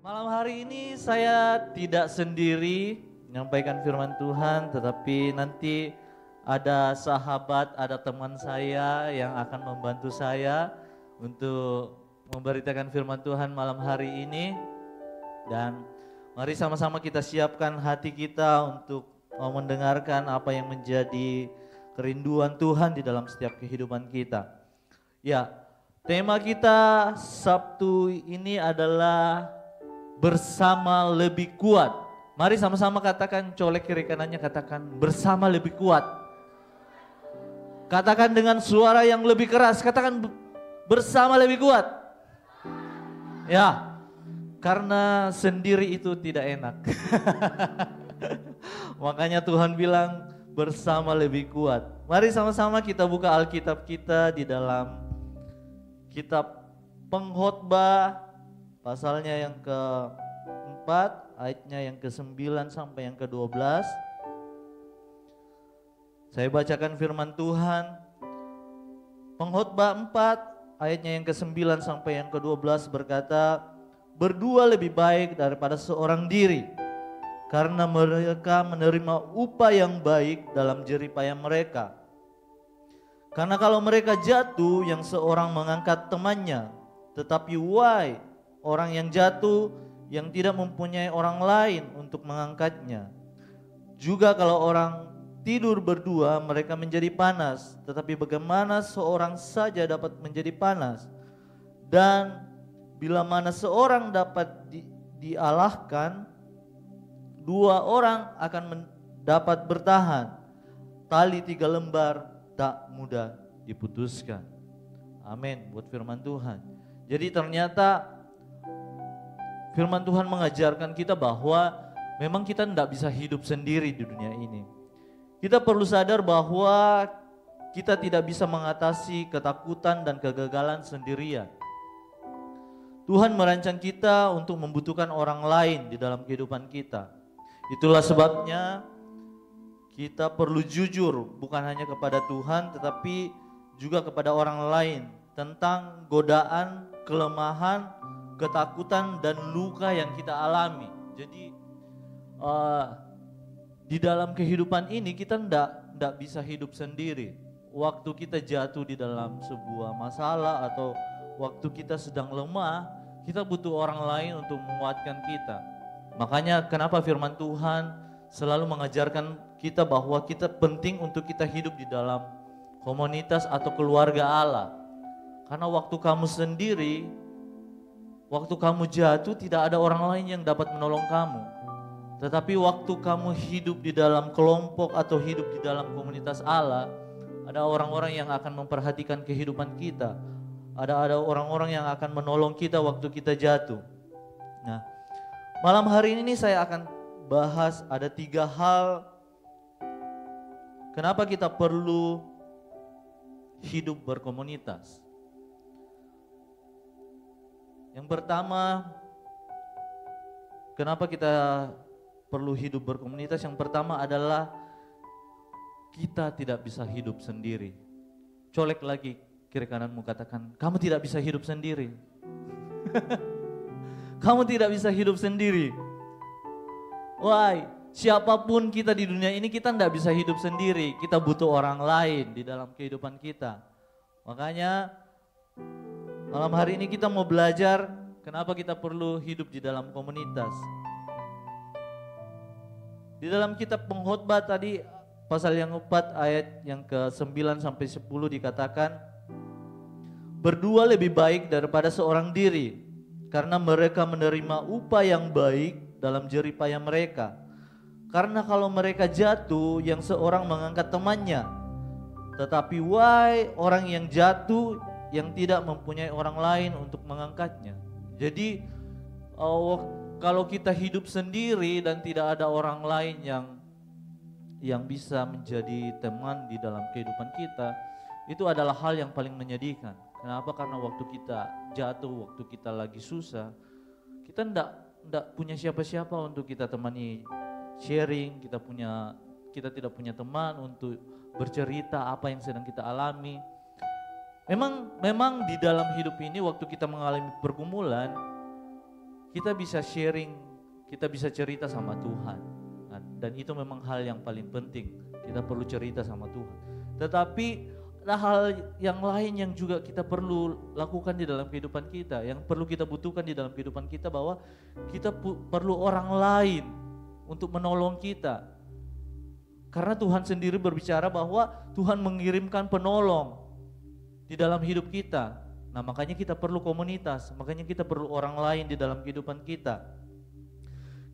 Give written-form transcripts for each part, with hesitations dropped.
Malam hari ini saya tidak sendiri menyampaikan firman Tuhan, tetapi nanti ada sahabat, ada teman saya yang akan membantu saya untuk memberitakan firman Tuhan malam hari ini. Dan mari sama-sama kita siapkan hati kita untuk mendengarkan apa yang menjadi kerinduan Tuhan di dalam setiap kehidupan kita. Ya, tema kita Sabtu ini adalah bersama lebih kuat. Mari sama-sama katakan, colek kiri kanannya, katakan bersama lebih kuat. Katakan dengan suara yang lebih keras, katakan bersama lebih kuat. Ya, karena sendiri itu tidak enak. Makanya Tuhan bilang bersama lebih kuat. Mari sama-sama kita buka Alkitab kita di dalam kitab Pengkhotbah, pasalnya yang ke-4, ayatnya yang ke-9 sampai yang ke-12. Saya bacakan firman Tuhan. Pengkhotbah 4, ayatnya yang ke-9 sampai yang ke-12 berkata, "Berdua lebih baik daripada seorang diri, karena mereka menerima upah yang baik dalam jerih payah mereka. Karena kalau mereka jatuh, yang seorang mengangkat temannya, tetapi why orang yang jatuh yang tidak mempunyai orang lain untuk mengangkatnya. Juga kalau orang tidur berdua mereka menjadi panas, tetapi bagaimana seorang saja dapat menjadi panas? Dan bila mana seorang dapat dialahkan, dua orang akan dapat bertahan. Tali 3 lembar tak mudah diputuskan." Amin buat firman Tuhan. Jadi ternyata firman Tuhan mengajarkan kita bahwa memang kita tidak bisa hidup sendiri di dunia ini. Kita perlu sadar bahwa kita tidak bisa mengatasi ketakutan dan kegagalan sendirian. Tuhan merancang kita untuk membutuhkan orang lain di dalam kehidupan kita. Itulah sebabnya kita perlu jujur bukan hanya kepada Tuhan tetapi juga kepada orang lain tentang godaan, kelemahan, ketakutan dan luka yang kita alami. Jadi di dalam kehidupan ini kita ndak bisa hidup sendiri. Waktu kita jatuh di dalam sebuah masalah atau waktu kita sedang lemah, kita butuh orang lain untuk menguatkan kita. Makanya kenapa firman Tuhan selalu mengajarkan kita bahwa kita penting untuk kita hidup di dalam komunitas atau keluarga Allah. Karena waktu kamu sendiri, waktu kamu jatuh tidak ada orang lain yang dapat menolong kamu. Tetapi waktu kamu hidup di dalam kelompok atau hidup di dalam komunitas Allah, ada orang-orang yang akan memperhatikan kehidupan kita. Ada orang-orang yang akan menolong kita waktu kita jatuh. Nah, malam hari ini saya akan bahas ada 3 hal kenapa kita perlu hidup berkomunitas. Yang pertama, kenapa kita perlu hidup berkomunitas? Yang pertama adalah kita tidak bisa hidup sendiri. Colek lagi kiri kananmu, katakan, kamu tidak bisa hidup sendiri. Kamu tidak bisa hidup sendiri. Why? Siapapun kita di dunia ini kita tidak bisa hidup sendiri. Kita butuh orang lain di dalam kehidupan kita. Makanya malam hari ini kita mau belajar kenapa kita perlu hidup di dalam komunitas. Di dalam kitab Pengkhotbah tadi pasal yang 4 ayat yang ke-9 sampai 10 dikatakan, "Berdua lebih baik daripada seorang diri, karena mereka menerima upah yang baik dalam jerih payah mereka. Karena kalau mereka jatuh, yang seorang mengangkat temannya. Tetapi why orang yang jatuh yang tidak mempunyai orang lain untuk mengangkatnya." Jadi kalau kita hidup sendiri dan tidak ada orang lain yang bisa menjadi teman di dalam kehidupan kita, itu adalah hal yang paling menyedihkan. Kenapa? Karena waktu kita jatuh, waktu kita lagi susah, kita ndak punya siapa-siapa untuk kita temani sharing, kita tidak punya teman untuk bercerita apa yang sedang kita alami. Memang di dalam hidup ini waktu kita mengalami pergumulan, kita bisa sharing, kita bisa cerita sama Tuhan. Nah, dan itu memang hal yang paling penting, kita perlu cerita sama Tuhan. Tetapi ada hal yang lain yang juga kita perlu lakukan di dalam kehidupan kita, yang perlu kita butuhkan di dalam kehidupan kita, bahwa kita perlu orang lain untuk menolong kita. Karena Tuhan sendiri berbicara bahwa Tuhan mengirimkan penolong di dalam hidup kita. Nah, makanya kita perlu komunitas, makanya kita perlu orang lain di dalam kehidupan kita.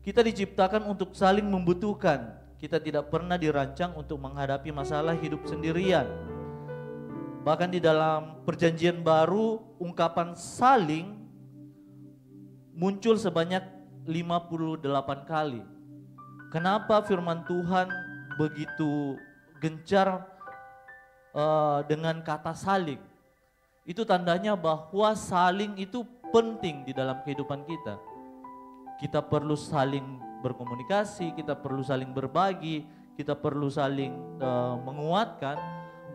Kita diciptakan untuk saling membutuhkan. Kita tidak pernah dirancang untuk menghadapi masalah hidup sendirian. Bahkan di dalam Perjanjian Baru, ungkapan saling muncul sebanyak 58 kali. Kenapa firman Tuhan begitu gencar dengan kata saling? Itu tandanya bahwa saling itu penting di dalam kehidupan kita. Kita perlu saling berkomunikasi, kita perlu saling berbagi, kita perlu saling menguatkan.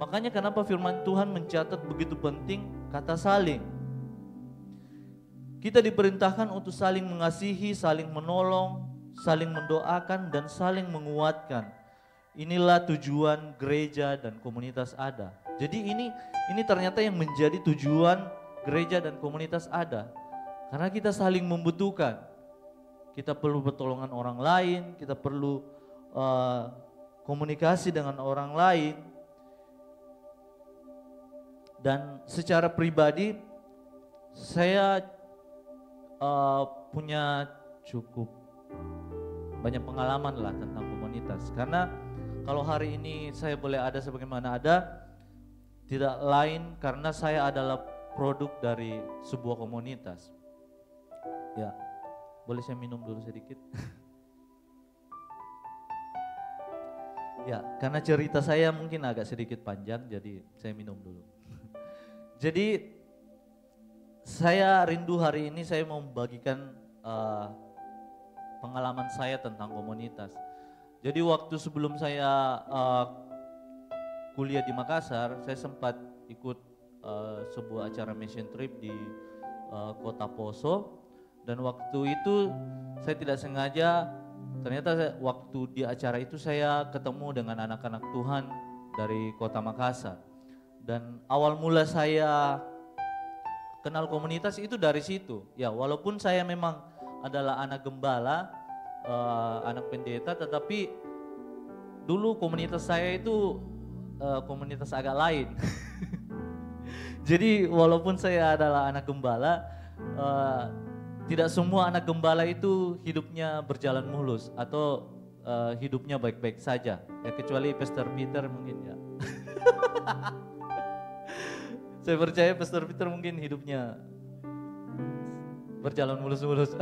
Makanya kenapa firman Tuhan mencatat begitu penting kata saling. Kita diperintahkan untuk saling mengasihi, saling menolong, saling mendoakan, dan saling menguatkan. Inilah tujuan gereja dan komunitas ada. Jadi ini ternyata yang menjadi tujuan gereja dan komunitas ada. Karena kita saling membutuhkan. Kita perlu pertolongan orang lain, kita perlu komunikasi dengan orang lain. Dan secara pribadi saya punya cukup banyak pengalaman lah tentang komunitas. Karena kalau hari ini saya boleh ada sebagaimana ada, tidak lain karena saya adalah produk dari sebuah komunitas. Ya, boleh saya minum dulu sedikit? Ya, karena cerita saya mungkin agak sedikit panjang, jadi saya minum dulu. Jadi saya rindu hari ini saya mau membagikan pengalaman saya tentang komunitas. Jadi waktu sebelum saya kuliah di Makassar, saya sempat ikut sebuah acara mission trip di Kota Poso. Dan waktu itu saya tidak sengaja, ternyata waktu di acara itu saya ketemu dengan anak-anak Tuhan dari Kota Makassar. Dan awal mula saya kenal komunitas itu dari situ. Ya, walaupun saya memang adalah anak gembala, anak pendeta, tetapi dulu komunitas saya itu komunitas agak lain. Jadi walaupun saya adalah anak gembala, tidak semua anak gembala itu hidupnya berjalan mulus atau hidupnya baik-baik saja. Ya, kecuali Pastor Peter mungkin ya. Saya percaya Pastor Peter mungkin hidupnya berjalan mulus-mulus.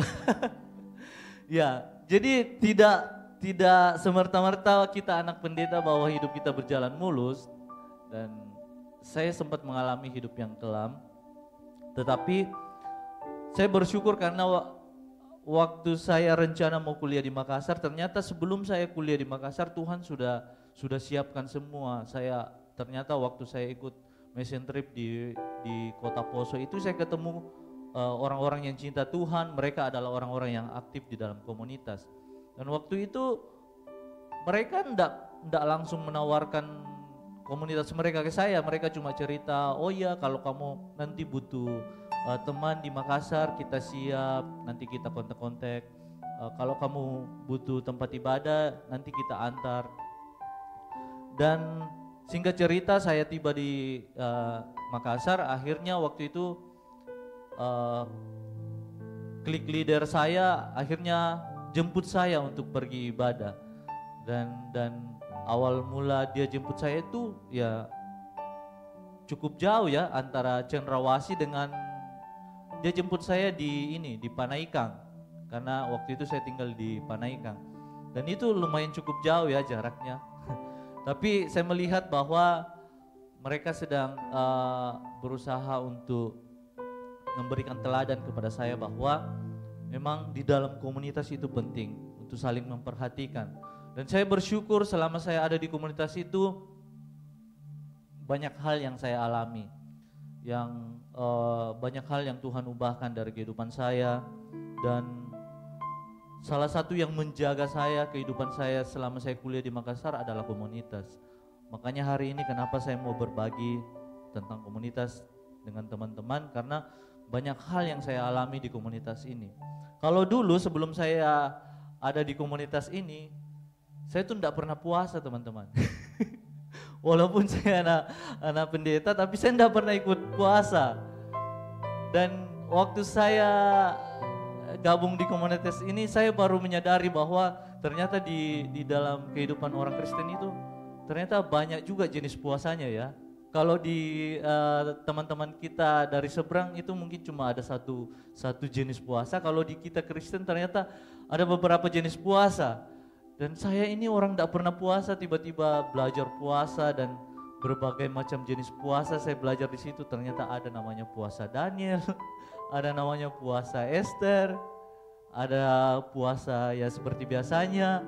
Ya, jadi tidak semerta-merta kita anak pendeta bahwa hidup kita berjalan mulus. Dan saya sempat mengalami hidup yang kelam. Tetapi saya bersyukur karena waktu saya rencana mau kuliah di Makassar, ternyata sebelum saya kuliah di Makassar Tuhan sudah siapkan semua. Ternyata waktu saya ikut mission trip di Kota Poso itu saya ketemu orang-orang yang cinta Tuhan. Mereka adalah orang-orang yang aktif di dalam komunitas. Dan waktu itu mereka enggak langsung menawarkan komunitas mereka ke saya. Mereka cuma cerita, oh ya kalau kamu nanti butuh teman di Makassar kita siap, nanti kita kontak-kontak. Kalau kamu butuh tempat ibadah nanti kita antar. Dan singkat cerita saya tiba di Makassar. Akhirnya waktu itu klik leader saya akhirnya jemput saya untuk pergi ibadah. Dan awal mula dia jemput saya itu ya cukup jauh ya, antara Cendrawasih dengan dia jemput saya di Panaikang. Karena waktu itu saya tinggal di Panaikang. Dan itu lumayan cukup jauh ya jaraknya. Tapi saya melihat bahwa mereka sedang berusaha untuk memberikan teladan kepada saya bahwa memang di dalam komunitas itu penting untuk saling memperhatikan. Dan saya bersyukur selama saya ada di komunitas itu banyak hal yang saya alami, banyak hal yang Tuhan ubahkan dari kehidupan saya. Dan salah satu yang menjaga saya, kehidupan saya selama saya kuliah di Makassar adalah komunitas. Makanya hari ini kenapa saya mau berbagi tentang komunitas dengan teman-teman, karena banyak hal yang saya alami di komunitas ini. Kalau dulu sebelum saya ada di komunitas ini, saya tuh enggak pernah puasa, teman-teman. Walaupun saya anak pendeta, tapi saya enggak pernah ikut puasa. Dan waktu saya gabung di komunitas ini, saya baru menyadari bahwa ternyata di dalam kehidupan orang Kristen itu ternyata banyak juga jenis puasanya ya. Kalau di teman-teman kita dari seberang itu mungkin cuma ada satu jenis puasa. Kalau di kita Kristen ternyata ada beberapa jenis puasa. Dan saya ini orang tidak pernah puasa, tiba-tiba belajar puasa dan berbagai macam jenis puasa saya belajar di situ. Ternyata ada namanya puasa Daniel, ada namanya puasa Esther, ada puasa ya seperti biasanya.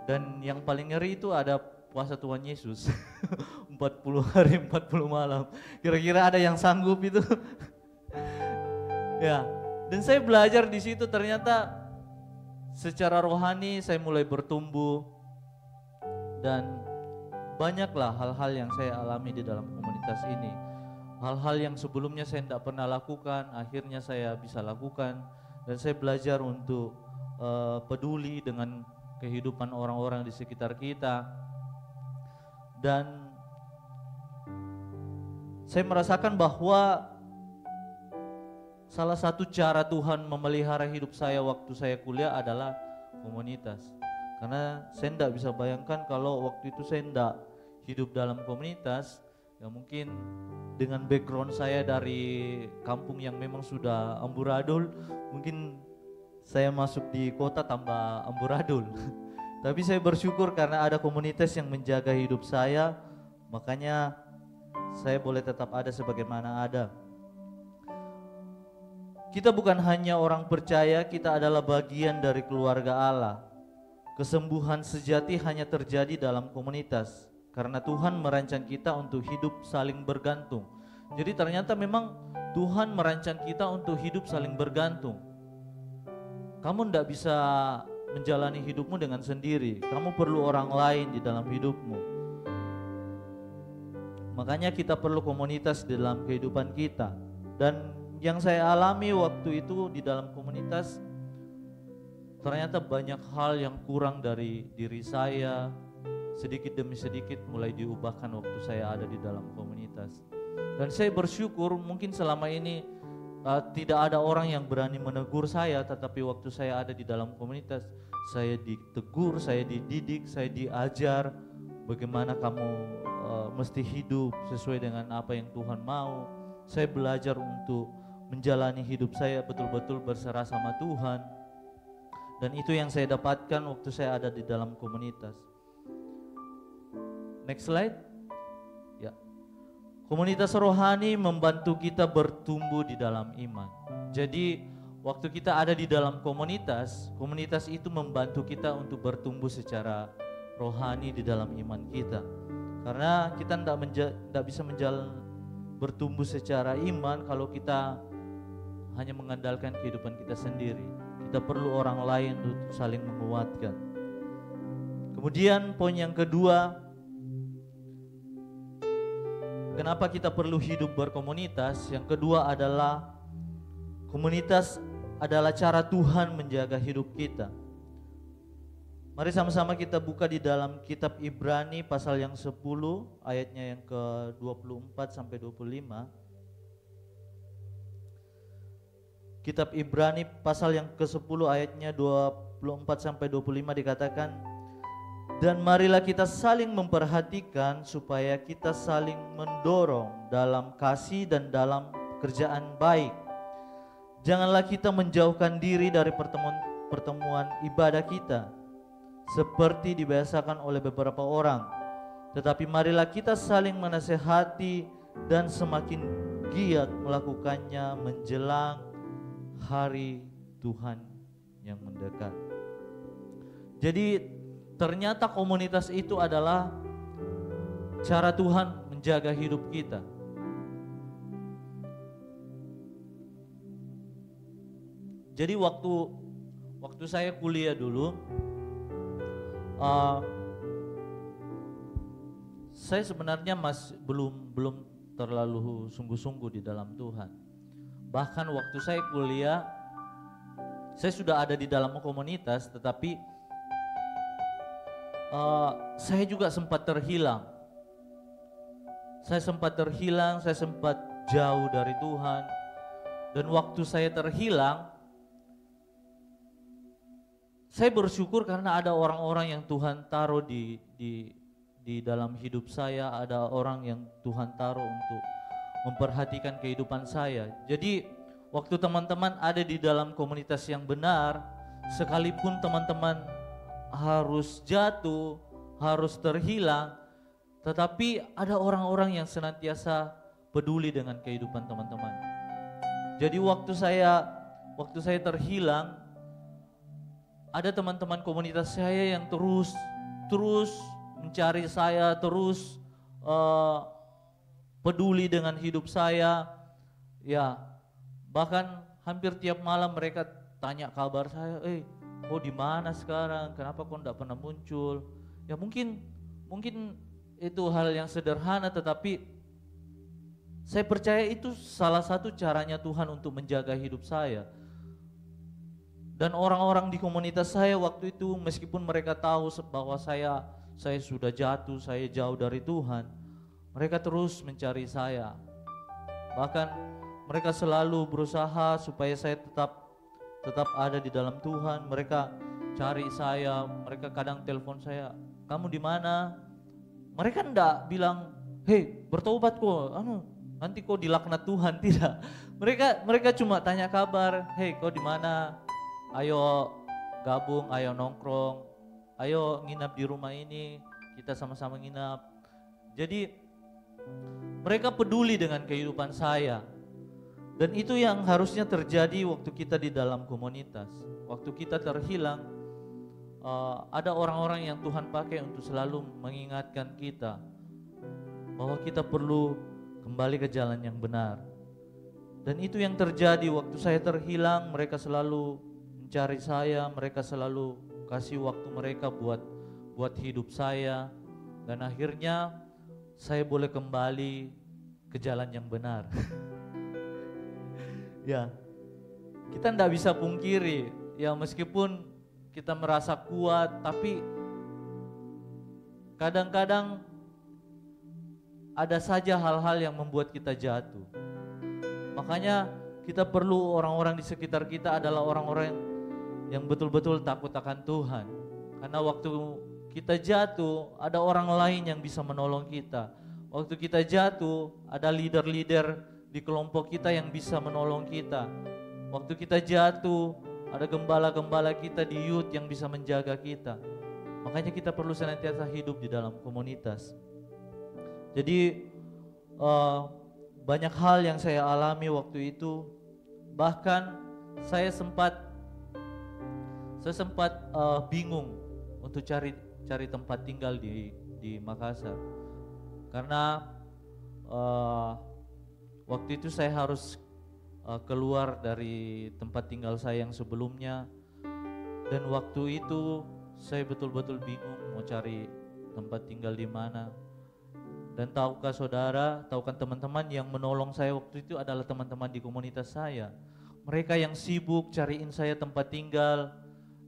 Dan yang paling ngeri itu ada puasa Tuhan Yesus 40 hari 40 malam. Kira-kira ada yang sanggup itu? Ya, dan saya belajar di situ ternyata secara rohani saya mulai bertumbuh dan banyaklah hal-hal yang saya alami di dalam komunitas ini. Hal-hal yang sebelumnya saya tidak pernah lakukan, akhirnya saya bisa lakukan dan saya belajar untuk peduli dengan kehidupan orang-orang di sekitar kita. Dan saya merasakan bahwa salah satu cara Tuhan memelihara hidup saya waktu saya kuliah adalah komunitas. Karena saya tidak bisa bayangkan kalau waktu itu saya tidak hidup dalam komunitas, ya mungkin dengan background saya dari kampung yang memang sudah amburadul, mungkin saya masuk di kota tambah amburadul. Tapi saya bersyukur karena ada komunitas yang menjaga hidup saya, makanya saya boleh tetap ada sebagaimana ada. Kita bukan hanya orang percaya, kita adalah bagian dari keluarga Allah. Kesembuhan sejati hanya terjadi dalam komunitas, karena Tuhan merancang kita untuk hidup saling bergantung. Jadi ternyata memang Tuhan merancang kita untuk hidup saling bergantung. Kamu tidak bisa menjalani hidupmu dengan sendiri. Kamu perlu orang lain di dalam hidupmu. Makanya kita perlu komunitas di dalam kehidupan kita. Dan yang saya alami waktu itu di dalam komunitas, ternyata banyak hal yang kurang dari diri saya. Sedikit demi sedikit mulai diubahkan waktu saya ada di dalam komunitas. Dan saya bersyukur mungkin selama ini tidak ada orang yang berani menegur saya, tetapi waktu saya ada di dalam komunitas, saya ditegur, saya dididik, saya diajar bagaimana kamu mesti hidup sesuai dengan apa yang Tuhan mau. Saya belajar untuk menjalani hidup saya betul-betul berserah sama Tuhan. Dan itu yang saya dapatkan waktu saya ada di dalam komunitas. Next slide. Ya. Komunitas rohani membantu kita bertumbuh di dalam iman. Jadi waktu kita ada di dalam komunitas, komunitas itu membantu kita untuk bertumbuh secara rohani di dalam iman kita. Karena kita tidak bisa bertumbuh secara iman kalau kita hanya mengandalkan kehidupan kita sendiri. Kita perlu orang lain untuk saling menguatkan. Kemudian poin yang kedua, kenapa kita perlu hidup berkomunitas? Yang kedua adalah komunitas adalah cara Tuhan menjaga hidup kita. Mari sama-sama kita buka di dalam kitab Ibrani pasal yang 10 ayatnya yang ke-24 sampai 25. Kitab Ibrani pasal yang ke-10 ayatnya 24 sampai 25 dikatakan, dan marilah kita saling memperhatikan supaya kita saling mendorong dalam kasih dan dalam pekerjaan baik. Janganlah kita menjauhkan diri dari pertemuan ibadah kita, seperti dibiasakan oleh beberapa orang. Tetapi marilah kita saling menasehati dan semakin giat melakukannya menjelang hari Tuhan yang mendekat. Jadi ternyata komunitas itu adalah cara Tuhan menjaga hidup kita. Jadi waktu saya kuliah dulu, saya sebenarnya belum terlalu sungguh-sungguh di dalam Tuhan. Bahkan waktu saya kuliah, saya sudah ada di dalam komunitas, tetapi saya juga sempat terhilang. Saya sempat jauh dari Tuhan. Dan waktu saya terhilang, saya bersyukur karena ada orang-orang yang Tuhan taruh di dalam hidup saya, ada orang yang Tuhan taruh untuk memperhatikan kehidupan saya. Jadi waktu teman-teman ada di dalam komunitas yang benar, sekalipun teman-teman harus jatuh, harus terhilang, tetapi ada orang-orang yang senantiasa peduli dengan kehidupan teman-teman. Jadi waktu saya terhilang, ada teman-teman komunitas saya yang terus mencari saya, terus peduli dengan hidup saya. Ya, bahkan hampir tiap malam mereka tanya kabar saya, kau di mana sekarang? Kenapa kau tidak pernah muncul? Ya mungkin itu hal yang sederhana, tetapi saya percaya itu salah satu caranya Tuhan untuk menjaga hidup saya. Dan orang-orang di komunitas saya waktu itu, meskipun mereka tahu bahwa saya sudah jatuh, saya jauh dari Tuhan, mereka terus mencari saya. Bahkan mereka selalu berusaha supaya saya tetap ada di dalam Tuhan. Mereka cari saya, mereka kadang telepon saya, kamu di mana? Mereka enggak bilang, hei bertobat kok, nanti kau dilaknat Tuhan, tidak. Mereka cuma tanya kabar, hei kau di mana? Ayo gabung, ayo nongkrong, ayo nginap di rumah ini, kita sama-sama nginap. Jadi mereka peduli dengan kehidupan saya. Dan itu yang harusnya terjadi waktu kita di dalam komunitas. Waktu kita terhilang, ada orang-orang yang Tuhan pakai untuk selalu mengingatkan kita bahwa kita perlu kembali ke jalan yang benar. Dan itu yang terjadi waktu saya terhilang. Mereka selalu mencari saya, mereka selalu kasih waktu mereka buat hidup saya. Dan akhirnya saya boleh kembali ke jalan yang benar. Ya, kita tidak bisa pungkiri, ya meskipun kita merasa kuat, tapi kadang-kadang ada saja hal-hal yang membuat kita jatuh. Makanya kita perlu orang-orang di sekitar kita adalah orang-orang yang betul-betul takut akan Tuhan. Karena waktu kita jatuh, ada orang lain yang bisa menolong kita. Waktu kita jatuh, ada leader-leader di kelompok kita yang bisa menolong kita. Waktu kita jatuh, ada gembala-gembala kita di youth yang bisa menjaga kita. Makanya kita perlu senantiasa hidup di dalam komunitas. Jadi banyak hal yang saya alami waktu itu. Bahkan saya sempat bingung untuk cari tempat tinggal di Makassar. Karena waktu itu saya harus keluar dari tempat tinggal saya yang sebelumnya. Dan waktu itu saya betul-betul bingung mau cari tempat tinggal di mana. Dan tahukah saudara, tahukah teman-teman, yang menolong saya waktu itu adalah teman-teman di komunitas saya. Mereka yang sibuk cariin saya tempat tinggal.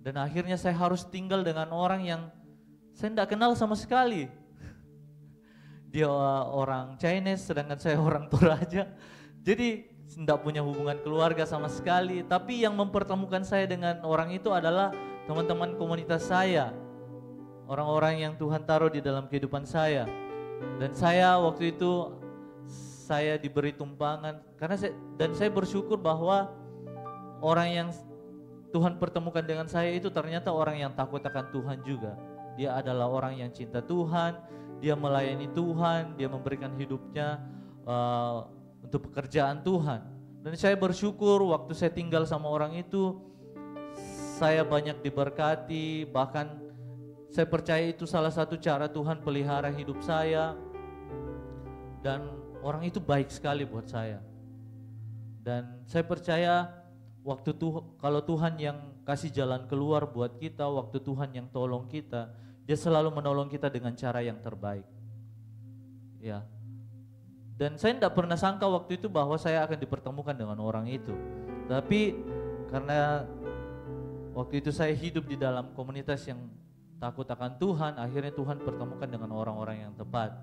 Dan akhirnya saya harus tinggal dengan orang yang saya tidak kenal sama sekali. Dia orang Chinese, sedangkan saya orang Toraja. Jadi tidak punya hubungan keluarga sama sekali. Tapi yang mempertemukan saya dengan orang itu adalah teman-teman komunitas saya. Orang-orang yang Tuhan taruh di dalam kehidupan saya. Dan saya waktu itu saya diberi tumpangan dan saya bersyukur bahwa orang yang Tuhan pertemukan dengan saya itu ternyata orang yang takut akan Tuhan juga. Dia adalah orang yang cinta Tuhan, dia melayani Tuhan, dia memberikan hidupnya untuk pekerjaan Tuhan. Dan saya bersyukur waktu saya tinggal sama orang itu, saya banyak diberkati, bahkan saya percaya itu salah satu cara Tuhan pelihara hidup saya. Dan orang itu baik sekali buat saya. Dan saya percaya kalau Tuhan yang kasih jalan keluar buat kita, waktu Tuhan yang tolong kita, Dia selalu menolong kita dengan cara yang terbaik. Ya. Dan saya tidak pernah sangka waktu itu bahwa saya akan dipertemukan dengan orang itu. Tapi karena waktu itu saya hidup di dalam komunitas yang takut akan Tuhan, akhirnya Tuhan pertemukan dengan orang-orang yang tepat.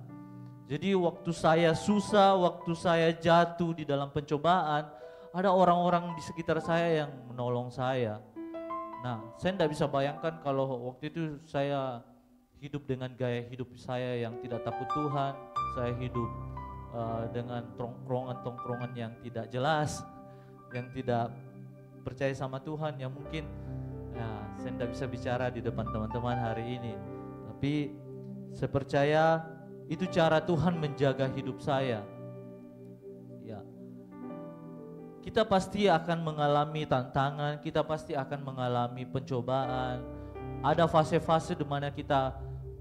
Jadi waktu saya susah, waktu saya jatuh di dalam pencobaan, ada orang-orang di sekitar saya yang menolong saya. Nah, saya tidak bisa bayangkan kalau waktu itu saya hidup dengan gaya hidup saya yang tidak takut Tuhan, saya hidup dengan tongkrongan-tongkrongan yang tidak jelas, yang tidak percaya sama Tuhan, yang mungkin ya, saya tidak bisa bicara di depan teman-teman hari ini. Tapi saya percaya itu cara Tuhan menjaga hidup saya. Ya, kita pasti akan mengalami tantangan, kita pasti akan mengalami pencobaan. Ada fase-fase di mana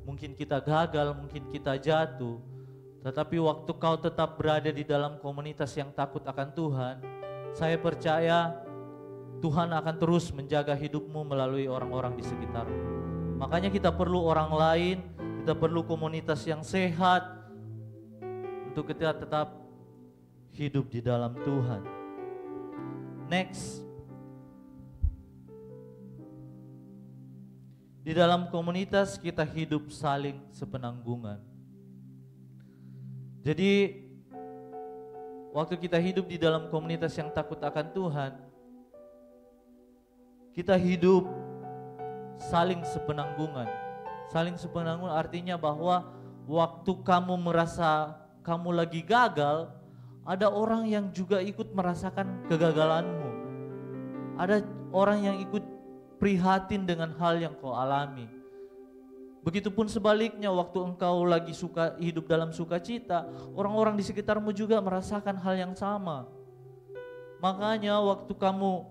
mungkin kita gagal, mungkin kita jatuh. Tetapi waktu kau tetap berada di dalam komunitas yang takut akan Tuhan, saya percaya Tuhan akan terus menjaga hidupmu melalui orang-orang di sekitarmu. Makanya kita perlu orang lain, kita perlu komunitas yang sehat untuk kita tetap hidup di dalam Tuhan. Next, di dalam komunitas kita hidup saling sepenanggungan. Jadi waktu kita hidup di dalam komunitas yang takut akan Tuhan, kita hidup saling sepenanggungan. Saling sepenanggungan artinya bahwa waktu kamu merasa kamu lagi gagal, ada orang yang juga ikut merasakan kegagalanmu. Ada orang yang ikut prihatin dengan hal yang kau alami. Begitupun sebaliknya, waktu engkau lagi hidup dalam sukacita, orang-orang di sekitarmu juga merasakan hal yang sama. Makanya waktu kamu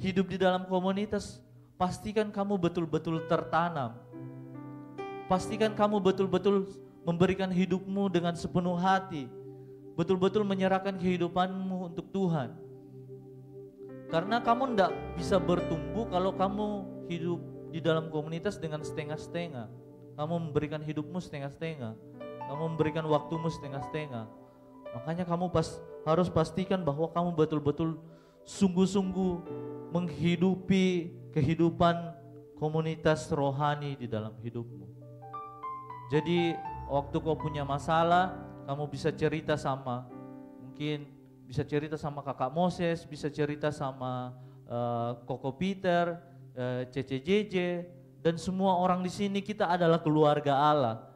hidup di dalam komunitas, pastikan kamu betul-betul tertanam. Pastikan kamu betul-betul memberikan hidupmu dengan sepenuh hati. Betul-betul menyerahkan kehidupanmu untuk Tuhan. Karena kamu tidak bisa bertumbuh kalau kamu hidup di dalam komunitas dengan setengah-setengah. Kamu memberikan hidupmu setengah-setengah. Kamu memberikan waktumu setengah-setengah. Makanya kamu harus pastikan bahwa kamu betul-betul sungguh-sungguh menghidupi kehidupan komunitas rohani di dalam hidupmu. Jadi waktu kau punya masalah, kamu bisa cerita sama kakak Moses, bisa cerita sama Koko Peter, Cece JJ, dan semua orang di sini. Kita adalah keluarga Allah.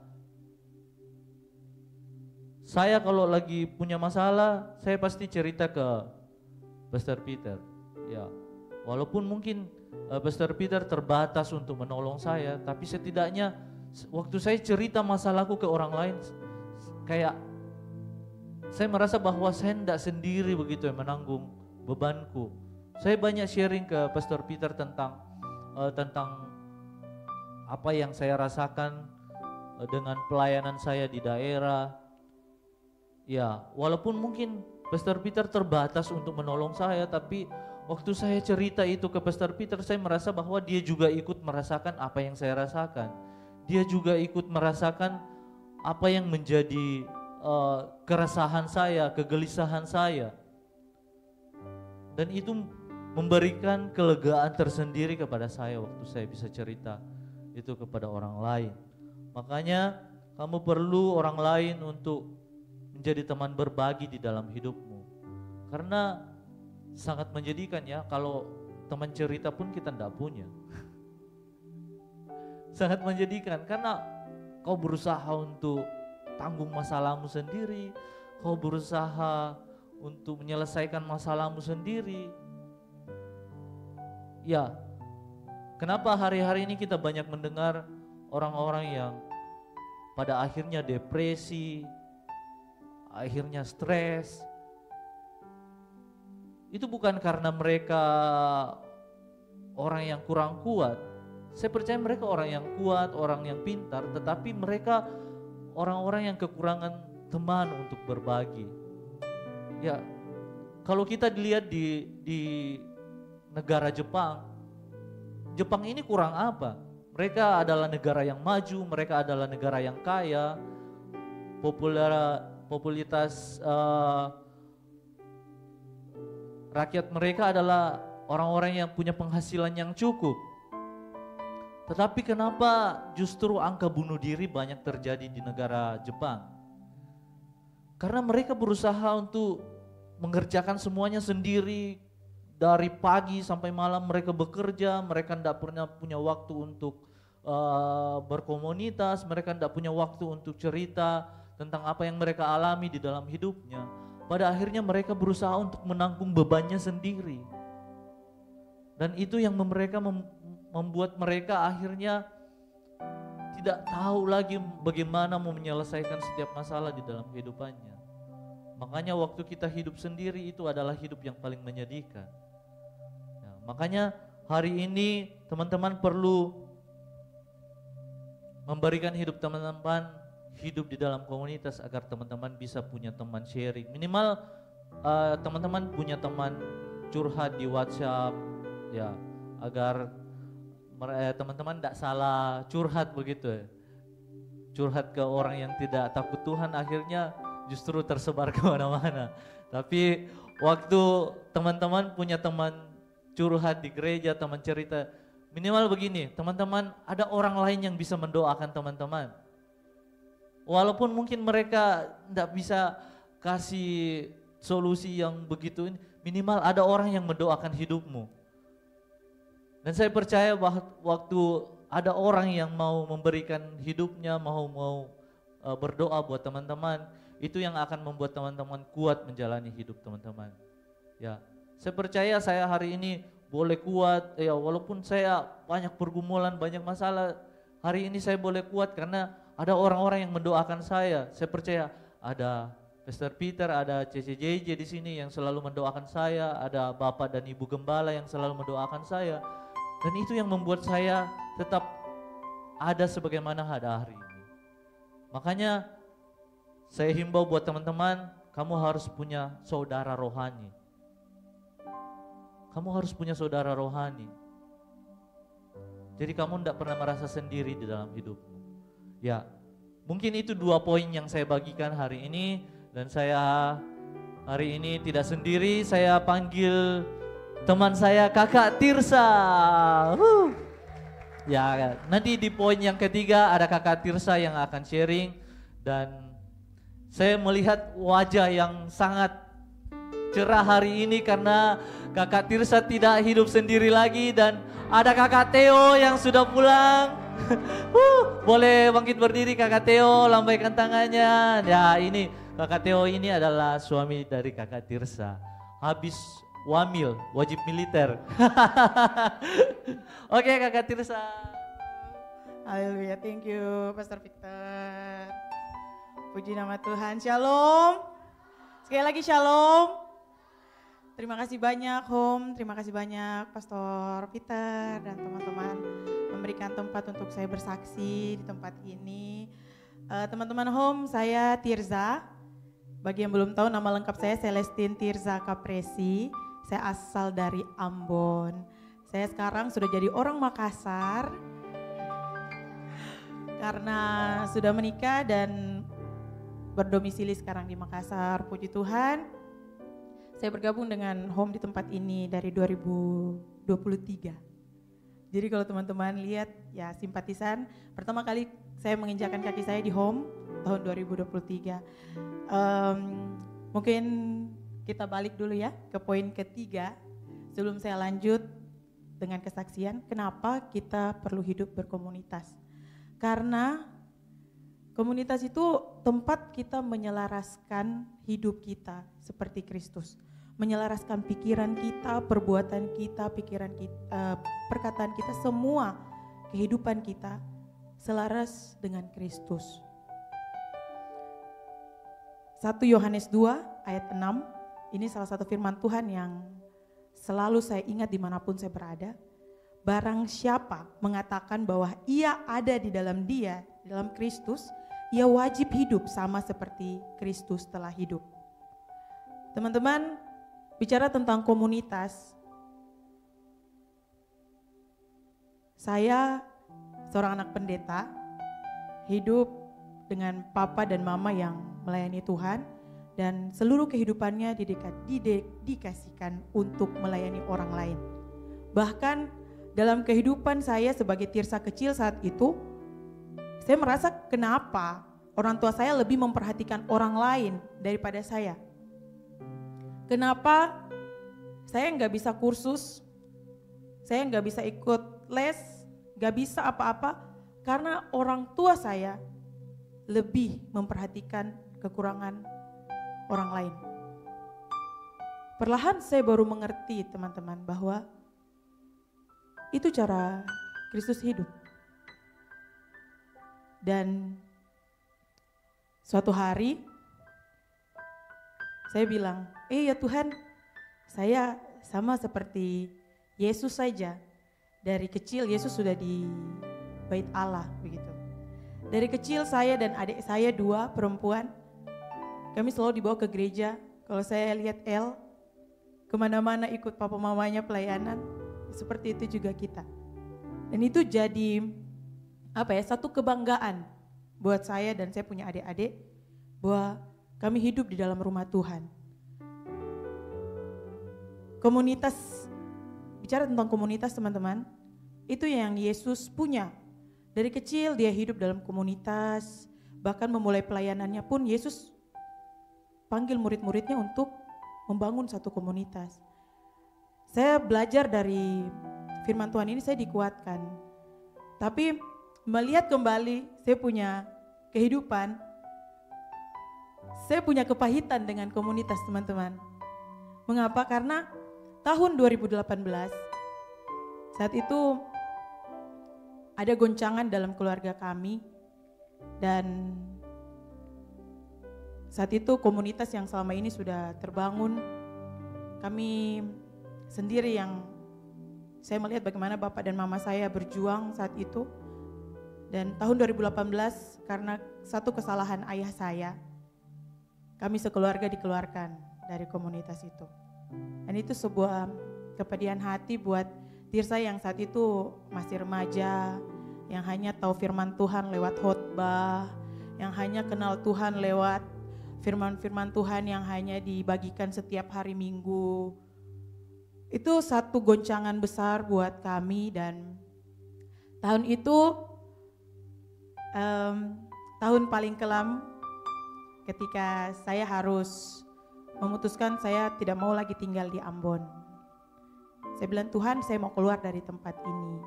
Saya kalau lagi punya masalah, saya pasti cerita ke Pastor Peter. Ya, walaupun mungkin Pastor Peter terbatas untuk menolong saya, tapi setidaknya waktu saya cerita masalahku ke orang lain, kayak saya merasa bahwa saya tidak sendiri begitu yang menanggung bebanku. Saya banyak sharing ke Pastor Peter tentang apa yang saya rasakan dengan pelayanan saya di daerah. Ya, walaupun mungkin Pastor Peter terbatas untuk menolong saya, tapi waktu saya cerita itu ke Pastor Peter, saya merasa bahwa dia juga ikut merasakan apa yang saya rasakan. Dia juga ikut merasakan apa yang menjadi keresahan saya, kegelisahan saya. Dan itu memberikan kelegaan tersendiri kepada saya waktu saya bisa cerita itu kepada orang lain. Makanya kamu perlu orang lain untuk menjadi teman berbagi di dalam hidupmu. Karena sangat menjadikan ya, kalau teman cerita pun kita tidak punya. Sangat menjadikan karena kau berusaha untuk tanggung masalahmu sendiri, kau berusaha untuk menyelesaikan masalahmu sendiri. Ya, kenapa hari-hari ini kita banyak mendengar orang-orang yang pada akhirnya depresi, akhirnya stres. Itu bukan karena mereka orang yang kurang kuat. Saya percaya mereka orang yang kuat, orang yang pintar, tetapi mereka orang-orang yang kekurangan teman untuk berbagi. Ya, kalau kita dilihat di negara Jepang, Jepang ini kurang apa? Mereka adalah negara yang maju, mereka adalah negara yang kaya, popularitas rakyat mereka adalah orang-orang yang punya penghasilan yang cukup. Tetapi kenapa justru angka bunuh diri banyak terjadi di negara Jepang? Karena mereka berusaha untuk mengerjakan semuanya sendiri. Dari pagi sampai malam mereka bekerja, mereka tidak pernah punya waktu untuk berkomunitas, mereka tidak punya waktu untuk cerita tentang apa yang mereka alami di dalam hidupnya. Pada akhirnya mereka berusaha untuk menanggung bebannya sendiri. Dan itu yang membuat mereka akhirnya tidak tahu lagi bagaimana mau menyelesaikan setiap masalah di dalam kehidupannya. Makanya waktu kita hidup sendiri itu adalah hidup yang paling menyedihkan. Ya, makanya hari ini teman-teman perlu memberikan hidup teman-teman hidup di dalam komunitas agar teman-teman bisa punya teman sharing. Minimal teman-teman punya teman curhat di WhatsApp, ya, agar teman-teman tidak salah curhat begitu ya. Curhat ke orang yang tidak takut Tuhan akhirnya justru tersebar kemana-mana. Tapi waktu teman-teman punya teman curhat di gereja, teman cerita, minimal begini, teman-teman ada orang lain yang bisa mendoakan teman-teman. Walaupun mungkin mereka tidak bisa kasih solusi yang begitu, minimal ada orang yang mendoakan hidupmu. Dan saya percaya bahwa waktu ada orang yang mau memberikan hidupnya, mau berdoa buat teman-teman, itu yang akan membuat teman-teman kuat menjalani hidup teman-teman. Ya, saya percaya saya hari ini boleh kuat, ya walaupun saya banyak pergumulan, banyak masalah, hari ini saya boleh kuat karena ada orang-orang yang mendoakan saya. Saya percaya ada Pastor Peter, ada CCJJ di sini yang selalu mendoakan saya, ada Bapak dan Ibu Gembala yang selalu mendoakan saya. Dan itu yang membuat saya tetap ada sebagaimana ada hari ini. Makanya saya himbau buat teman-teman, kamu harus punya saudara rohani. Kamu harus punya saudara rohani. Jadi kamu tidak pernah merasa sendiri di dalam hidupmu. Ya, mungkin itu 2 poin yang saya bagikan hari ini. Dan saya hari ini tidak sendiri, saya panggil teman saya Kakak Tirsa. Ya, nanti di poin yang ketiga ada Kakak Tirsa yang akan sharing. Dan saya melihat wajah yang sangat cerah hari ini karena Kakak Tirsa tidak hidup sendiri lagi. Dan ada Kakak Theo yang sudah pulang. Boleh bangkit berdiri Kakak Theo, lambaikan tangannya. Ya, ini Kakak Theo ini adalah suami dari Kakak Tirsa. Habis wamil, wajib militer. Oke Kakak Tirsa. Haleluya, thank you Pastor Victor. Puji nama Tuhan, shalom. Sekali lagi shalom. Terima kasih banyak Home, terima kasih banyak Pastor Peter dan teman-teman memberikan tempat untuk saya bersaksi di tempat ini. Teman-teman Home, saya Tirza. Bagi yang belum tahu nama lengkap saya Celestine Tirza Kapresi. Saya asal dari Ambon. Saya sekarang sudah jadi orang Makassar karena sudah menikah dan berdomisili sekarang di Makassar. Puji Tuhan. Saya bergabung dengan Home di tempat ini dari 2023. Jadi kalau teman-teman lihat ya simpatisan, pertama kali saya menginjakkan kaki saya di Home tahun 2023. Mungkin kita balik dulu ya ke poin ketiga sebelum saya lanjut dengan kesaksian kenapa kita perlu hidup berkomunitas. Karena komunitas itu tempat kita menyelaraskan hidup kita seperti Kristus. Menyelaraskan pikiran kita, perbuatan kita, pikiran kita, perkataan kita, semua kehidupan kita selaras dengan Kristus. 1 Yohanes 2 ayat 6, ini salah satu firman Tuhan yang selalu saya ingat dimanapun saya berada. Barang siapa mengatakan bahwa ia ada di dalam dia, di dalam Kristus, ia wajib hidup sama seperti Kristus telah hidup. Teman-teman, bicara tentang komunitas, saya seorang anak pendeta, hidup dengan papa dan mama yang melayani Tuhan, dan seluruh kehidupannya dikasihkan untuk melayani orang lain. Bahkan dalam kehidupan saya sebagai Tirsa kecil saat itu, saya merasa kenapa orang tua saya lebih memperhatikan orang lain daripada saya. Kenapa saya nggak bisa kursus, saya nggak bisa ikut les, nggak bisa apa-apa, karena orang tua saya lebih memperhatikan kekurangan orang lain. Perlahan saya baru mengerti teman-teman bahwa itu cara Kristus hidup. Dan suatu hari saya bilang, ya Tuhan, saya sama seperti Yesus saja. Dari kecil Yesus sudah di Bait Allah begitu. Dari kecil saya dan adik saya 2 perempuan, kami selalu dibawa ke gereja. Kalau saya lihat El, kemana-mana ikut papa mamanya pelayanan, seperti itu juga kita. Dan itu jadi satu kebanggaan buat saya dan saya punya adik-adik, bahwa kami hidup di dalam rumah Tuhan. Komunitas, bicara tentang komunitas teman-teman, itu yang Yesus punya. Dari kecil dia hidup dalam komunitas, bahkan memulai pelayanannya pun Yesus panggil murid-muridnya untuk membangun satu komunitas. Saya belajar dari firman Tuhan ini, saya dikuatkan. Tapi melihat kembali saya punya kehidupan, saya punya kepahitan dengan komunitas teman-teman. Mengapa? Karena tahun 2018, saat itu ada goncangan dalam keluarga kami, dan saat itu komunitas yang selama ini sudah terbangun, kami sendiri yang saya melihat bagaimana bapak dan mama saya berjuang saat itu. Dan tahun 2018 karena satu kesalahan ayah saya, kami sekeluarga dikeluarkan dari komunitas itu. Dan itu sebuah kepedihan hati buat Tirsa yang saat itu masih remaja, yang hanya tahu firman Tuhan lewat khotbah, yang hanya kenal Tuhan lewat firman-firman Tuhan yang hanya dibagikan setiap hari Minggu. Itu satu goncangan besar buat kami. Dan tahun itu tahun paling kelam ketika saya harus memutuskan saya tidak mau lagi tinggal di Ambon. Saya bilang, Tuhan, saya mau keluar dari tempat ini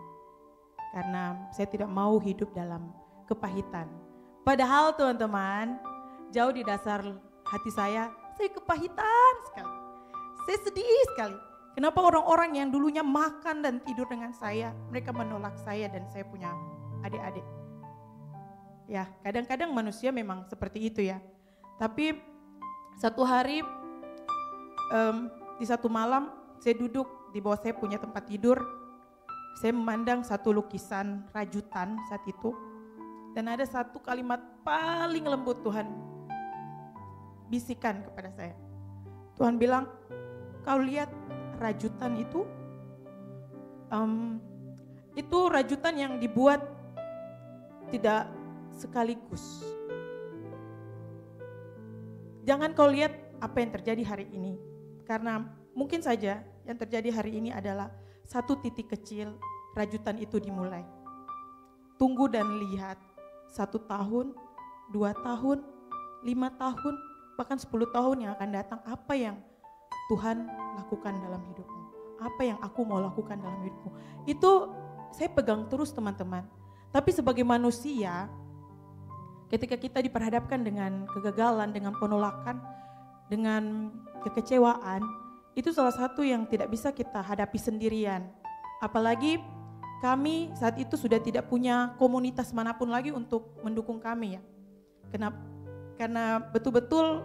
karena saya tidak mau hidup dalam kepahitan. Padahal teman-teman, jauh di dasar hati saya kepahitan sekali. Saya sedih sekali. Kenapa orang-orang yang dulunya makan dan tidur dengan saya, mereka menolak saya dan saya punya adik-adik. Ya, kadang-kadang manusia memang seperti itu ya. Tapi satu hari di satu malam saya duduk di bawah saya punya tempat tidur. Saya memandang satu lukisan rajutan saat itu. Dan ada satu kalimat paling lembut Tuhan bisikan kepada saya. Tuhan bilang, kau lihat rajutan itu rajutan yang dibuat tidak sekaligus. Jangan kau lihat apa yang terjadi hari ini, karena mungkin saja yang terjadi hari ini adalah satu titik kecil rajutan itu dimulai. Tunggu dan lihat 1 tahun, 2 tahun, 5 tahun, bahkan 10 tahun yang akan datang, apa yang Tuhan lakukan dalam hidupmu, apa yang aku mau lakukan dalam hidupmu. Itu saya pegang terus teman-teman. Tapi sebagai manusia, ketika kita diperhadapkan dengan kegagalan, dengan penolakan, dengan kekecewaan, itu salah satu yang tidak bisa kita hadapi sendirian. Apalagi kami saat itu sudah tidak punya komunitas manapun lagi untuk mendukung kami ya. Kenapa? Karena betul-betul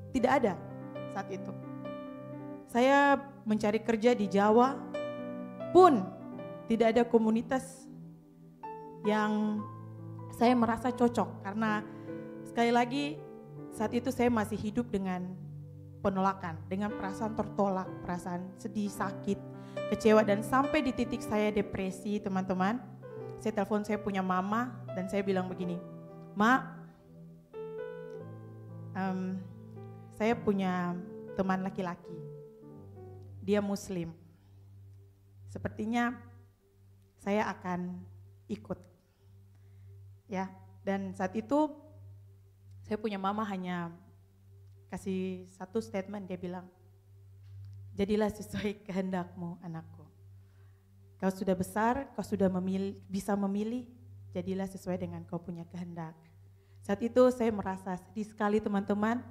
tidak ada saat itu. Saya mencari kerja di Jawa pun tidak ada komunitas yang saya merasa cocok. Karena sekali lagi saat itu saya masih hidup dengan penolakan, dengan perasaan tertolak, perasaan sedih, sakit, kecewa, dan sampai di titik saya depresi, teman-teman. Saya telepon saya punya mama dan saya bilang begini, "Ma, saya punya teman laki-laki, dia Muslim. Sepertinya saya akan ikut." Ya, dan saat itu saya punya mama hanya kasih satu statement, dia bilang, "Jadilah sesuai kehendakmu, anakku. Kau sudah besar, kau sudah bisa memilih, jadilah sesuai dengan kau punya kehendak." Saat itu saya merasa sedih sekali, teman-teman,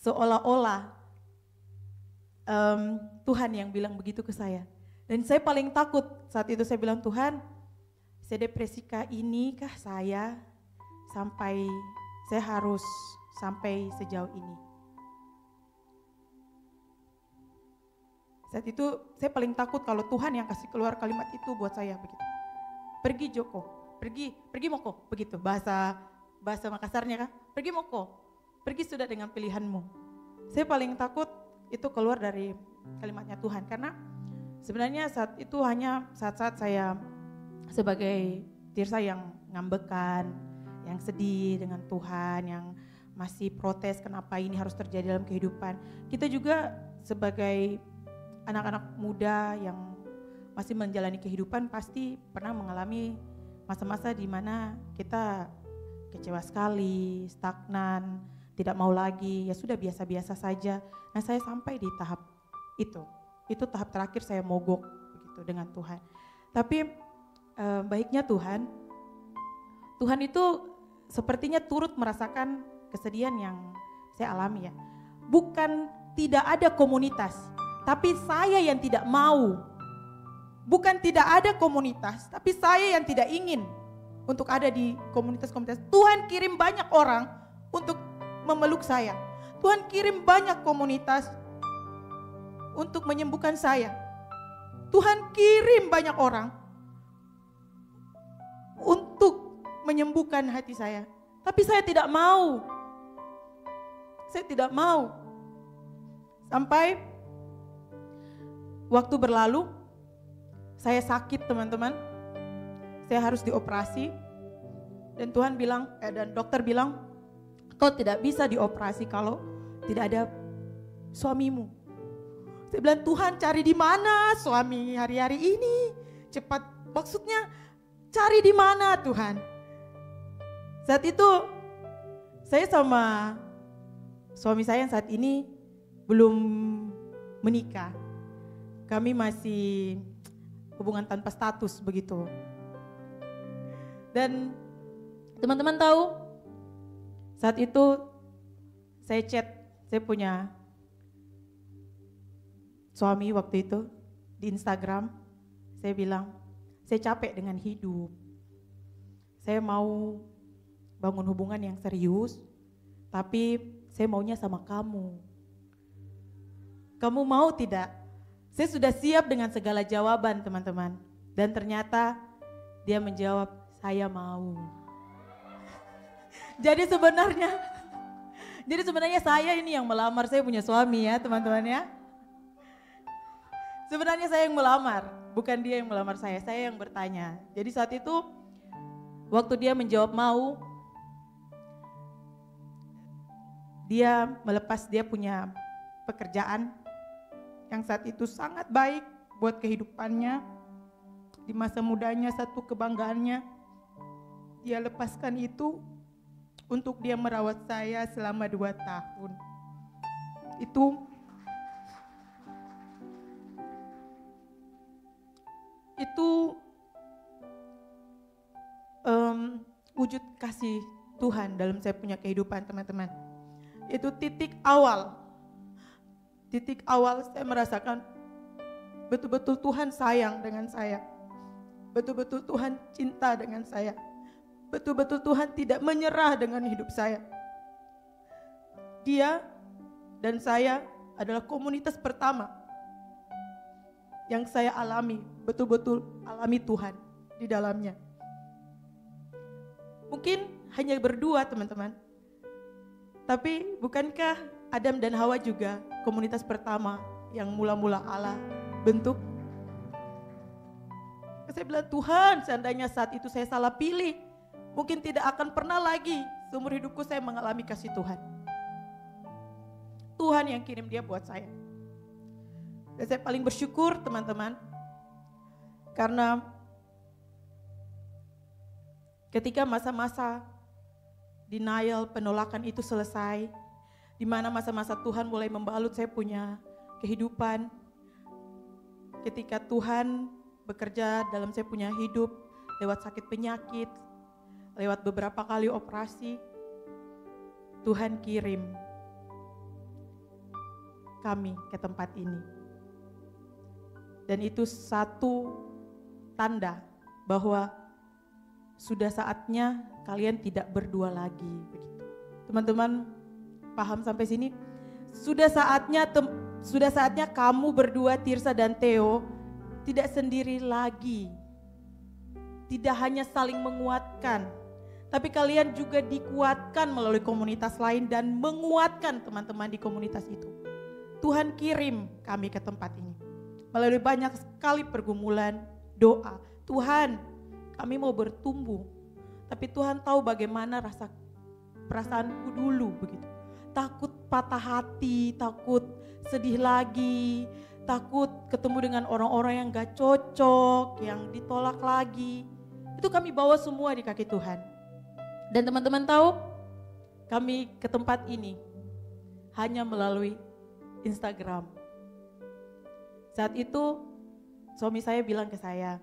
seolah-olah Tuhan yang bilang begitu ke saya. Dan saya paling takut saat itu, saya bilang, "Tuhan, sedepresikah inikah saya sampai saya harus sampai sejauh ini?" Saat itu saya paling takut kalau Tuhan yang kasih keluar kalimat itu buat saya begitu. "Pergi Joko, pergi Moko," begitu bahasa Makassarnya kan, "Pergi Moko, pergi sudah dengan pilihanmu." Saya paling takut itu keluar dari kalimatnya Tuhan, karena sebenarnya saat itu hanya saat-saat saya sebagai Tirsa yang ngambekan, yang sedih dengan Tuhan, yang masih protes kenapa ini harus terjadi dalam kehidupan. Kita juga sebagai anak-anak muda yang masih menjalani kehidupan pasti pernah mengalami masa-masa di mana kita kecewa sekali, stagnan, tidak mau lagi, ya sudah biasa-biasa saja. Nah, saya sampai di tahap itu tahap terakhir saya mogok begitu dengan Tuhan. Tapi baiknya Tuhan itu sepertinya turut merasakan kesedihan yang saya alami ya. Bukan tidak ada komunitas, tapi saya yang tidak mau. Bukan tidak ada komunitas, tapi saya yang tidak ingin untuk ada di komunitas-komunitas. Tuhan kirim banyak orang untuk memeluk saya. Tuhan kirim banyak komunitas untuk menyembuhkan saya. Tuhan kirim banyak orang untuk menyembuhkan hati saya. Tapi saya tidak mau. Saya tidak mau. Sampai waktu berlalu, saya sakit, teman-teman. Saya harus dioperasi. Dan Tuhan bilang, dan dokter bilang, "Kau tidak bisa dioperasi kalau tidak ada suamimu." Saya bilang, "Tuhan, cari di mana suami hari-hari ini? Cepat, maksudnya cari di mana Tuhan?" Saat itu saya sama suami saya yang saat ini belum menikah. Kami masih hubungan tanpa status begitu. Dan teman-teman tahu, saat itu saya chat, saya punya suami waktu itu di Instagram. Saya bilang, "Saya capek dengan hidup. Saya mau bangun hubungan yang serius, tapi saya maunya sama kamu. Kamu mau tidak?" Saya sudah siap dengan segala jawaban, teman-teman. Dan ternyata dia menjawab, "Saya mau." Jadi sebenarnya saya ini yang melamar, saya punya suami ya, teman-teman ya. Sebenarnya saya yang melamar, bukan dia yang melamar saya yang bertanya. Jadi saat itu waktu dia menjawab mau, dia melepas, dia punya pekerjaan yang saat itu sangat baik buat kehidupannya. Di masa mudanya satu kebanggaannya, dia lepaskan itu untuk dia merawat saya selama 2 tahun. Itu wujud kasih Tuhan dalam saya punya kehidupan, teman-teman. Itu titik awal saya merasakan betul-betul Tuhan sayang dengan saya. Betul-betul Tuhan cinta dengan saya. Betul-betul Tuhan tidak menyerah dengan hidup saya. Dia dan saya adalah komunitas pertama yang saya alami, betul-betul alami Tuhan di dalamnya. Mungkin hanya berdua, teman-teman. Tapi bukankah Adam dan Hawa juga komunitas pertama yang mula-mula Allah bentuk. Saya bilang, Tuhan, seandainya saat itu saya salah pilih, mungkin tidak akan pernah lagi seumur hidupku saya mengalami kasih Tuhan. Tuhan yang kirim dia buat saya. Dan saya paling bersyukur teman-teman, karena ketika masa-masa denial, penolakan itu selesai, di mana masa-masa Tuhan mulai membalut saya punya kehidupan, ketika Tuhan bekerja dalam saya punya hidup lewat sakit penyakit, lewat beberapa kali operasi, Tuhan kirim kami ke tempat ini. Dan itu satu tanda bahwa sudah saatnya kalian tidak berdua lagi. Begitu. Teman-teman paham sampai sini? Sudah saatnya kamu berdua, Tirsa dan Theo, tidak sendiri lagi. Tidak hanya saling menguatkan, tapi kalian juga dikuatkan melalui komunitas lain dan menguatkan teman-teman di komunitas itu. Tuhan kirim kami ke tempat ini. Melalui banyak sekali pergumulan, doa. Tuhan, kami mau bertumbuh. Tapi Tuhan tahu bagaimana perasaanku dulu begitu. Takut patah hati, takut sedih lagi, takut ketemu dengan orang-orang yang gak cocok, yang ditolak lagi. Itu kami bawa semua di kaki Tuhan. Dan teman-teman tahu, kami ke tempat ini hanya melalui Instagram. Saat itu suami saya bilang ke saya,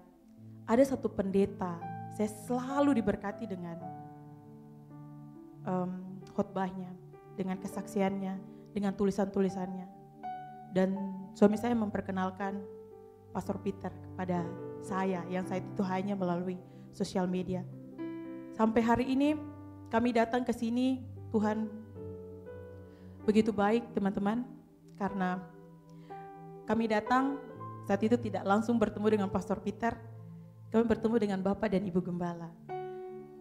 ada satu pendeta, saya selalu diberkati dengan khotbahnya, dengan kesaksiannya, dengan tulisan-tulisannya. Dan suami saya memperkenalkan Pastor Peter kepada saya, yang saat itu hanya melalui sosial media. Sampai hari ini kami datang ke sini, Tuhan begitu baik teman-teman, karena kami datang saat itu tidak langsung bertemu dengan Pastor Peter, kami bertemu dengan Bapak dan Ibu Gembala.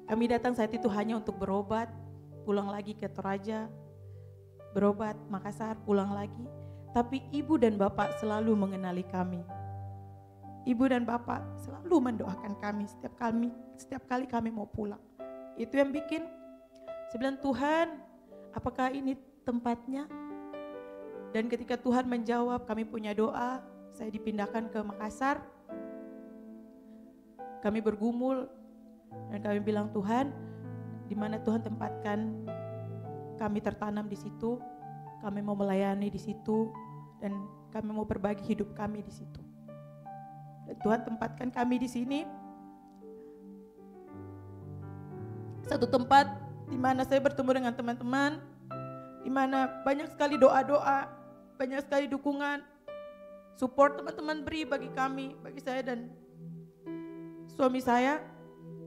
Kami datang saat itu hanya untuk berobat, pulang lagi ke Toraja, berobat Makassar, pulang lagi. Tapi Ibu dan Bapak selalu mengenali kami. Ibu dan Bapak selalu mendoakan kami setiap kali kami mau pulang. Itu yang bikin saya bilang, Tuhan, apakah ini tempatnya? Dan ketika Tuhan menjawab, kami punya doa, saya dipindahkan ke Makassar. Kami bergumul dan kami bilang, Tuhan, di mana Tuhan tempatkan kami tertanam di situ, kami mau melayani di situ, dan kami mau berbagi hidup kami di situ. Dan Tuhan tempatkan kami di sini, satu tempat di mana saya bertemu dengan teman-teman, di mana banyak sekali doa-doa, banyak sekali dukungan, support teman-teman beri bagi kami, bagi saya dan suami saya.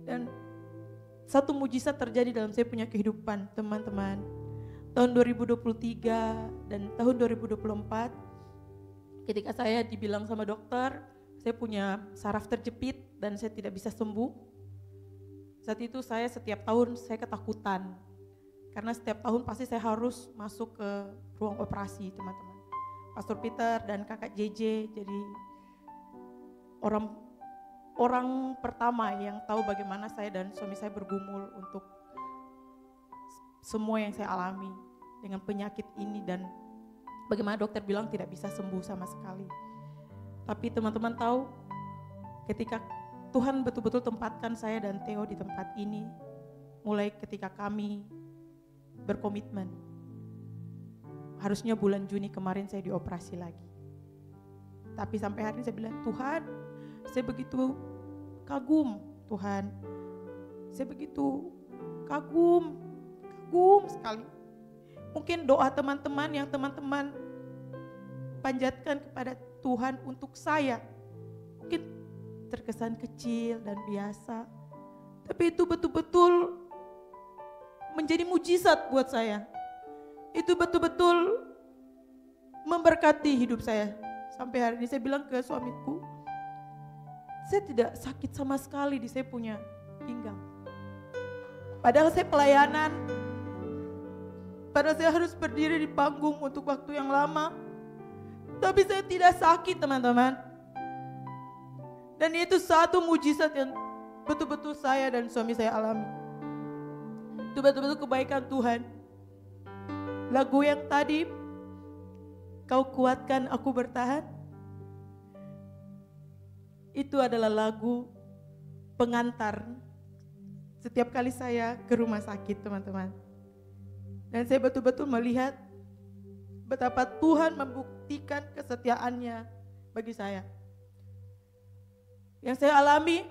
Dan satu mujizat terjadi dalam saya punya kehidupan teman-teman. Tahun 2023 dan tahun 2024, ketika saya dibilang sama dokter, saya punya saraf terjepit dan saya tidak bisa sembuh. Saat itu saya setiap tahun saya ketakutan, karena setiap tahun pasti saya harus masuk ke ruang operasi teman-teman. Pastor Peter dan kakak JJ jadi orang pertama yang tahu bagaimana saya dan suami saya bergumul untuk semua yang saya alami dengan penyakit ini, dan bagaimana dokter bilang tidak bisa sembuh sama sekali. Tapi teman-teman tahu, ketika Tuhan betul-betul tempatkan saya dan Theo di tempat ini, mulai ketika kami berkomitmen, harusnya bulan Juni kemarin saya dioperasi lagi. Tapi sampai hari ini saya bilang, Tuhan, saya begitu kagum Tuhan. Saya begitu kagum sekali. Mungkin doa teman-teman yang teman-teman panjatkan kepada Tuhan untuk saya, mungkin terkesan kecil dan biasa. Tapi itu betul-betul menjadi mujizat buat saya. Itu betul-betul memberkati hidup saya. Sampai hari ini saya bilang ke suamiku, saya tidak sakit sama sekali di saya punya pinggang. Padahal saya pelayanan, padahal saya harus berdiri di panggung untuk waktu yang lama. Tapi saya tidak sakit teman-teman. Dan itu satu mujizat yang betul-betul saya dan suami saya alami. Itu betul-betul kebaikan Tuhan. Lagu yang tadi, Kau kuatkan aku bertahan, itu adalah lagu pengantar setiap kali saya ke rumah sakit teman-teman. Dan saya betul-betul melihat betapa Tuhan membuktikan kesetiaannya bagi saya. Yang saya alami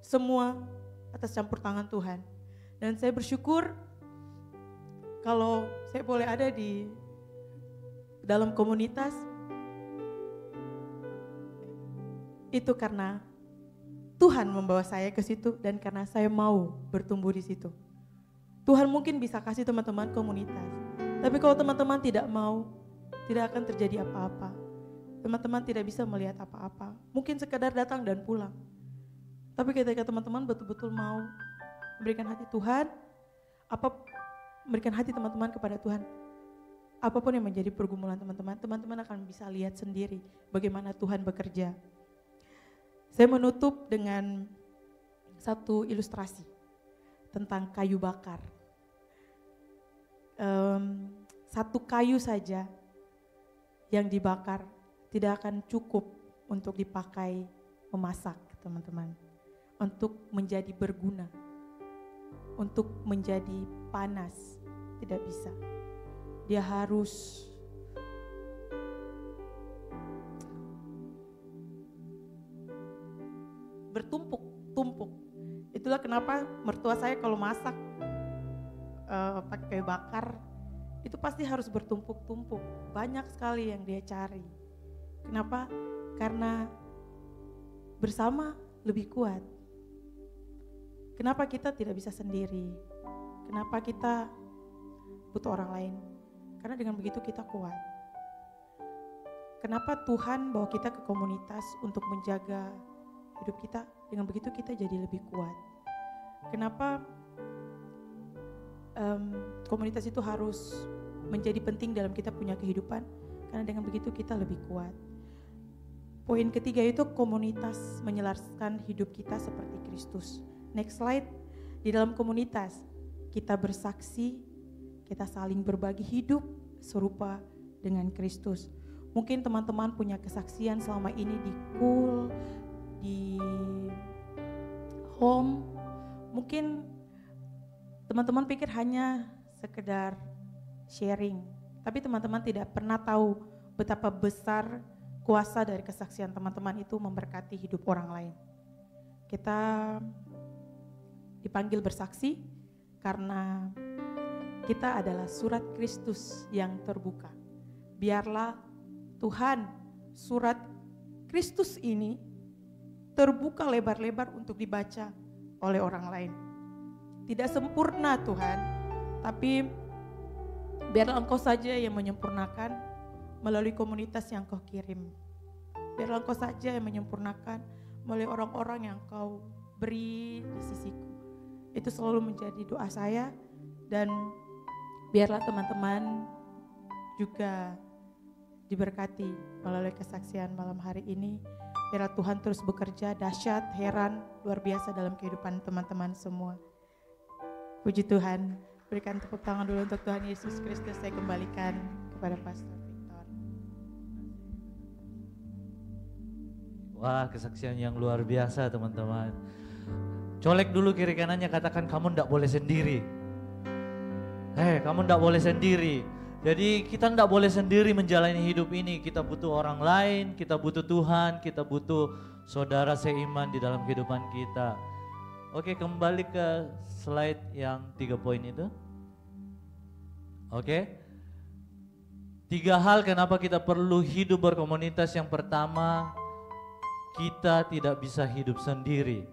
semua atas campur tangan Tuhan. Dan saya bersyukur kalau saya boleh ada di dalam komunitas, itu karena Tuhan membawa saya ke situ dan karena saya mau bertumbuh di situ. Tuhan mungkin bisa kasih teman-teman komunitas, tapi kalau teman-teman tidak mau, tidak akan terjadi apa-apa. Teman-teman tidak bisa melihat apa-apa, mungkin sekedar datang dan pulang. Tapi ketika teman-teman betul-betul mau memberikan hati Tuhan, memberikan hati teman-teman kepada Tuhan, apapun yang menjadi pergumulan teman-teman, teman-teman akan bisa lihat sendiri bagaimana Tuhan bekerja. Saya menutup dengan satu ilustrasi tentang kayu bakar. Satu kayu saja yang dibakar tidak akan cukup untuk dipakai memasak, teman-teman. Untuk menjadi berguna, untuk menjadi panas, tidak bisa. Dia harus bertumpuk-tumpuk. Itulah kenapa mertua saya kalau masak pakai kayu bakar, itu pasti harus bertumpuk-tumpuk. Banyak sekali yang dia cari. Kenapa? Karena bersama lebih kuat. Kenapa kita tidak bisa sendiri? Kenapa kita butuh orang lain? Karena dengan begitu kita kuat. Kenapa Tuhan bawa kita ke komunitas untuk menjaga hidup kita? Dengan begitu kita jadi lebih kuat. Kenapa komunitas itu harus menjadi penting dalam kita punya kehidupan? Karena dengan begitu kita lebih kuat. Poin ketiga itu komunitas menyelaraskan hidup kita seperti Kristus. Next slide. Di dalam komunitas kita bersaksi, kita saling berbagi hidup serupa dengan Kristus. Mungkin teman-teman punya kesaksian selama ini di Cool, di Home. Mungkin teman-teman pikir hanya sekedar sharing, tapi teman-teman tidak pernah tahu betapa besar kuasa dari kesaksian teman-teman itu memberkati hidup orang lain. Kita dipanggil bersaksi karena kita adalah surat Kristus yang terbuka. Biarlah Tuhan surat Kristus ini terbuka lebar-lebar untuk dibaca oleh orang lain. Tidak sempurna Tuhan, tapi biarlah Engkau saja yang menyempurnakan melalui komunitas yang Kau kirim. Biarlah Engkau saja yang menyempurnakan melalui orang-orang yang Kau beri di sisiku. Itu selalu menjadi doa saya, dan biarlah teman-teman juga diberkati melalui kesaksian malam hari ini. Biarlah Tuhan terus bekerja dahsyat, heran, luar biasa dalam kehidupan teman-teman semua. Puji Tuhan. Berikan tepuk tangan dulu untuk Tuhan Yesus Kristus. Saya kembalikan kepada Pastor Victor. Wah, kesaksian yang luar biasa teman-teman. Colek dulu kiri kanannya, katakan kamu ndak boleh sendiri. Kamu ndak boleh sendiri. Jadi kita ndak boleh sendiri menjalani hidup ini. Kita butuh orang lain, kita butuh Tuhan, kita butuh saudara seiman di dalam kehidupan kita. Oke, kembali ke slide yang 3 poin itu. Oke. 3 hal kenapa kita perlu hidup berkomunitas. Yang pertama, kita tidak bisa hidup sendiri.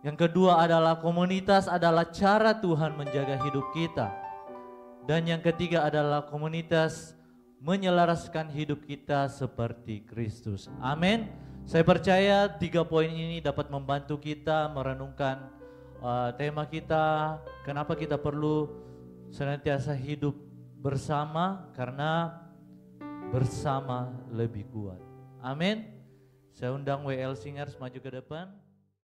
Yang kedua adalah komunitas adalah cara Tuhan menjaga hidup kita. Dan yang ketiga adalah komunitas menyelaraskan hidup kita seperti Kristus. Amin. Saya percaya 3 poin ini dapat membantu kita merenungkan tema kita. Kenapa kita perlu senantiasa hidup bersama karena bersama lebih kuat. Amin. Saya undang WL Singers maju ke depan.